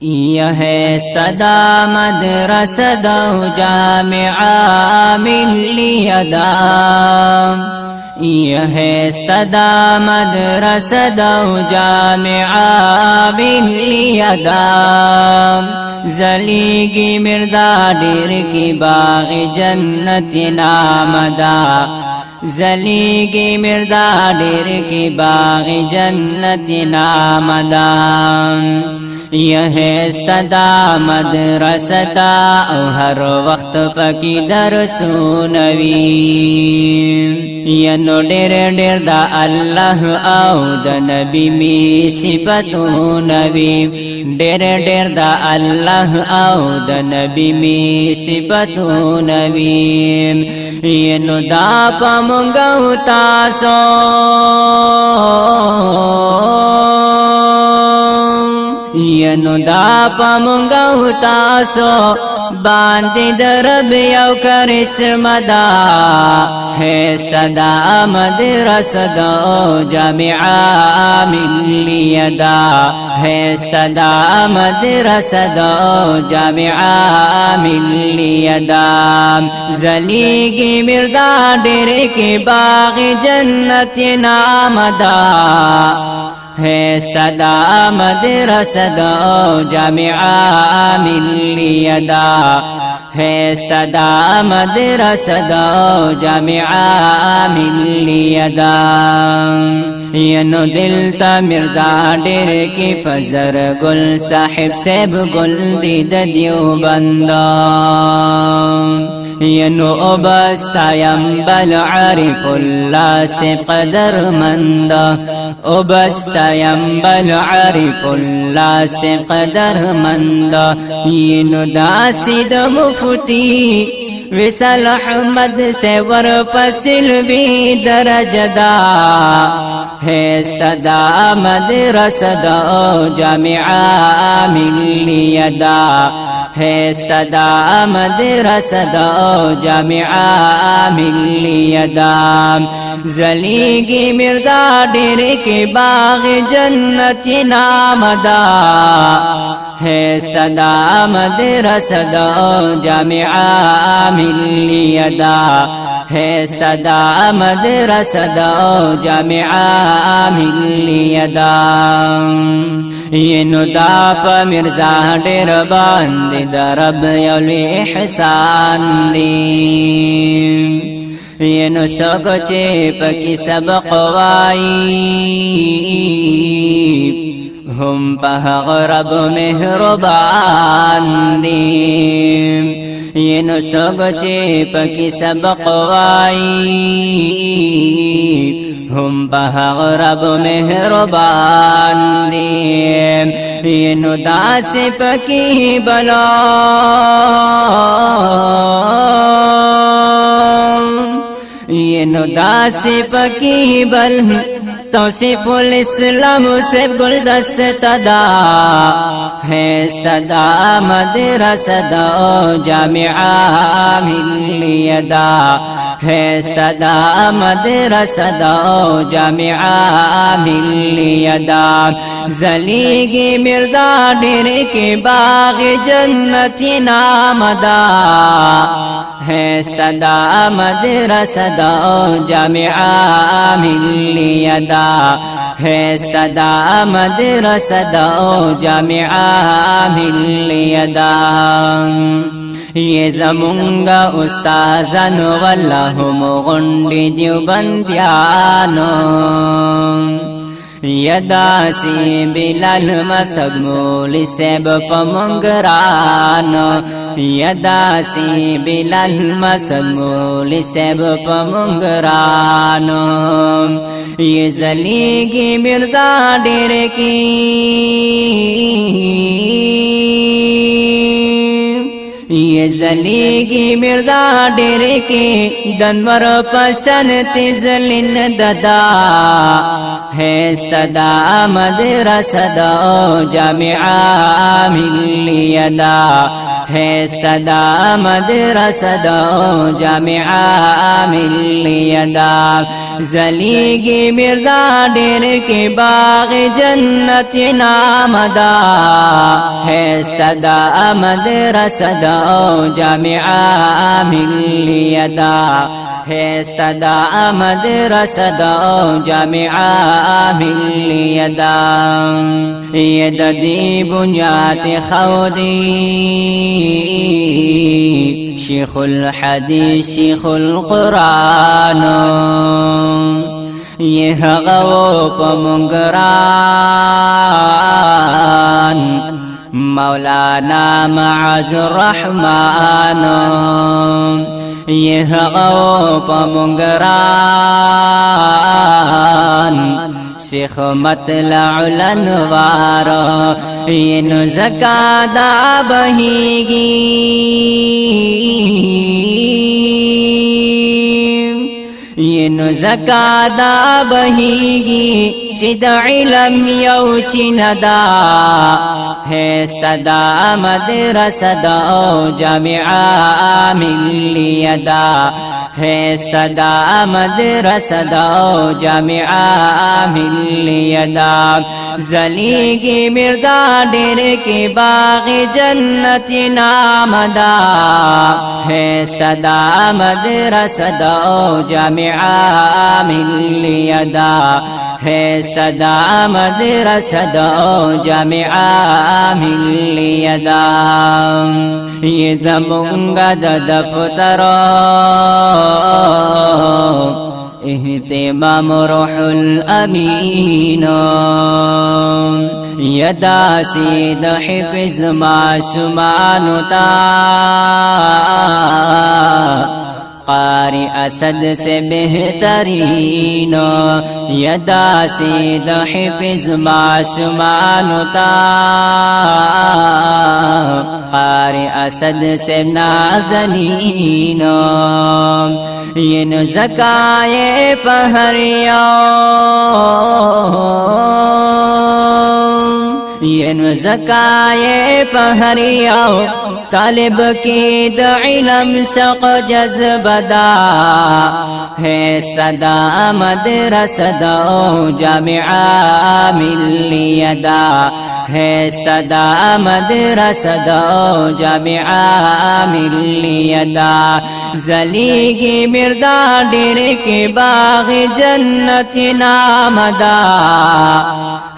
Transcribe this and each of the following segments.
यह सदा मदरसद जामिआ मिल्लियदा। यह सदा मदरसद जामिआ मिल्लियदा। जलीगी मिर्दा डेर की बाग जन्नत नामदा। जलीगी मिर्दा डेर की बाग जन्नत नामदा। यह सदा मदरसदा हर वक्त पकी दरसो नवी। यनो डेर डेर दा अल्लाह आओ द नबी में सिफतो नबी। डेर डेर दा अल्लाह आओ द नबी में सिफतो नबी। यनो दा पमुंगौ तासो यनो दा पमुंगौ तासो बांदी दरब यौ करिश्मदा। है सदा मदरसदा जामिआ मिल्लियदा। है सदा मदरसदा जामिआ मिल्लियदा। जलीगी मिर्दा डेरे के बाग जन्नत नामदा। है सदा मदरसदा जामिआ मिल्लियदा। है सदा मदरसदा जामिआ मिल्लियदा। यनो दिल ता मिर्दा डेर की फजर गुल साहिब सेब गुल दीद देवबंदा। यनो उबस्तायम बल आरिफुल्लाह से कदर मंदा। उबस्तायम बल आरिफुल्लाह से कदर मंदा। यनो दासिद मुफ्ती विसल अहमद से वर फसिल भी दरजदा। है सदा मदरसदा जामिआ मिल्लियदा। है सदा मदरसदा जामिआ मिल्लियदा। जलीगी मिर्दा डेर के बाग जन्नत नामदा। है सदा मदरसदा जामिआ मिल्लियदा। है सदा मदरसदा जामिआ मिल्लियदा। ये नुदाप मिर्जा डेर बांदी दरब यौली एहसान दी। ये नु सगचे पकी सबकवाई हम पहगरब मेहरबान दी। ये नु सगचे पकी सबकवाई हम पहगरब मेहरबान दी। ये नु दास पकी बला ये नु दास पकी बल तौसीफुल इस्लाम से गुलदस्तदा। है सदा मदरसदा जामिआ मिल्लियदा। है सदा मदरसदा जामिआ मिल्लियदा। जलीगी मिर्दा डेर के बाग जन्नत नामदा। है सदा मदरसदा जामिआ मिल्लियदा। है सदा मदरसदा जामिआ मिल्लियदा। ये जमुंगा उस्ताज़न वल्लाहुम गुंडी देवबंदियानो। यदासी बिलाल मसगमूल सेब पमुंगरानो। यदासी बिलाल मसगमूल सेब पमुंगरानो। ये जलीगी मिर्दा डेर की ये जलीगी मिर्दा डेर के दनवर पसन तिजलिन ददा। है सदा मदरसदा जामिआ मिल्लियदा। ہے صدا مدرسہ دا جامعہ ملیہ دا زلیگی مردا ڈیر کے باغ جنت نام دا ہے صدا مدرسہ دا جامعہ ملیہ دا ہے صدا مدرسہ دا جامعہ ملیہ دا یہ دی بنیاد خودی شیخ الحدیث شیخ القرآن یہ غو پمنگران مولانا معاذ الرحمن یہ غو پمنگران شیخ مطلع الانوار یہ نزکا دا بہیگی یہ نزکا دا بہیگی چد علم یو چندا ہے صدا مدرسہ دا جامعہ ملیہ دا ہے صدا مدرسہ دا جامعہ ملیہ دا زلیگی مردا ڈیر کے باغ جنت نام دا ہے صدا مدرسہ دا جامعہ ملیہ دا ہے صدا مدرسہ دا جامعہ ملیہ دا یہ زمونگا دا دفتر اہتمام روح الامین یدا سید حفظ معصومانتا قاری اسد سے بہترین یدا سید حفظ معصومانتا قاری اسد سے نازلین یہ نزکائے فہریوں یہ نزکائے فہریوں طالب کی دا علم سق جذب دا ہے صدا مدرسہ دا جامعہ ملیہ دا ہے صدا مدرسہ دا جامعہ ملیہ دا زلیگی مردا ڈیر کے باغ جنت نام دا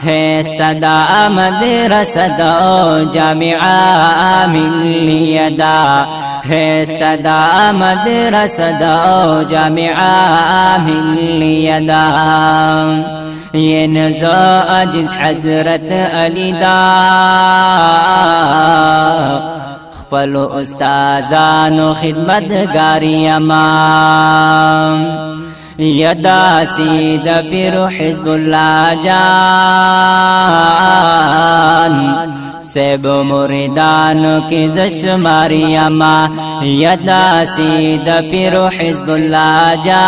ہے صدا مدرسہ دا جامعہ ملیہ دا ہے صدا مدرسہ دا جامعہ ملیہ دا یہ نزا عجز حضرت علی دا خپلو استازانو خدمت گاری امام یدا سید فر حزب اللہ جان سیب مریدانو کی دشماری اما یدا سید فر حزب اللہ جان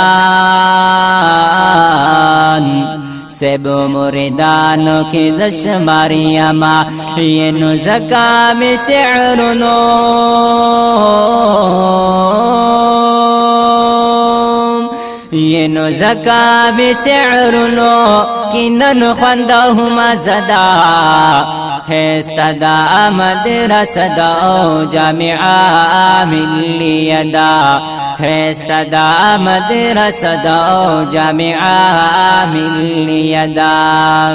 سیب مریدانو کی دشماری اما یہ نزکا میں شعرنو یہ نزکا بشعرنو کنن خواندہما زدا ہے صدا مدرسہ دا جامعہ ملیہ دا ہے صدا مدرسہ دا جامعہ ملیہ دا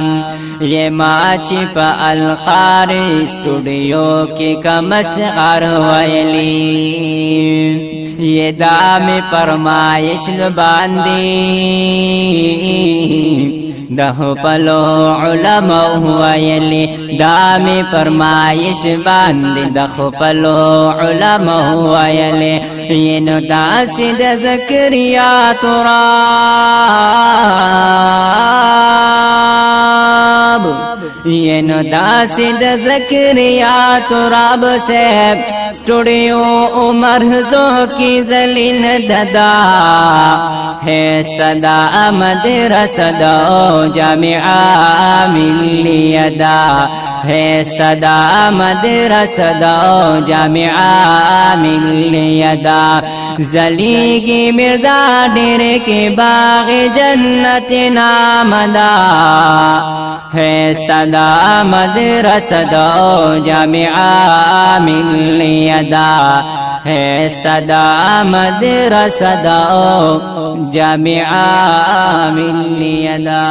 یہ ماچی پا القار اسٹوڈیو کی کمسغر ویلی یہ دام فرمائش باندی دہو پلو علماء ویلی دام فرمائش باندی دہو پلو علماء ویلی یہ نداسد ذکریا تراب یہ نداسد ذکریا تراب سے اسٹوڈیو عمر زو کی ذلین ددا ہے صدا مدرسہ دا جامعہ ملیہ دا है सदा मदरसदा जामिया मिलियदा जलीगी मिर्दा डेरे के बाग जन्नत नामदा है सदा मदरसदा जामिया मिलियदा है सदा मदरसदा जामिया मिलियदा।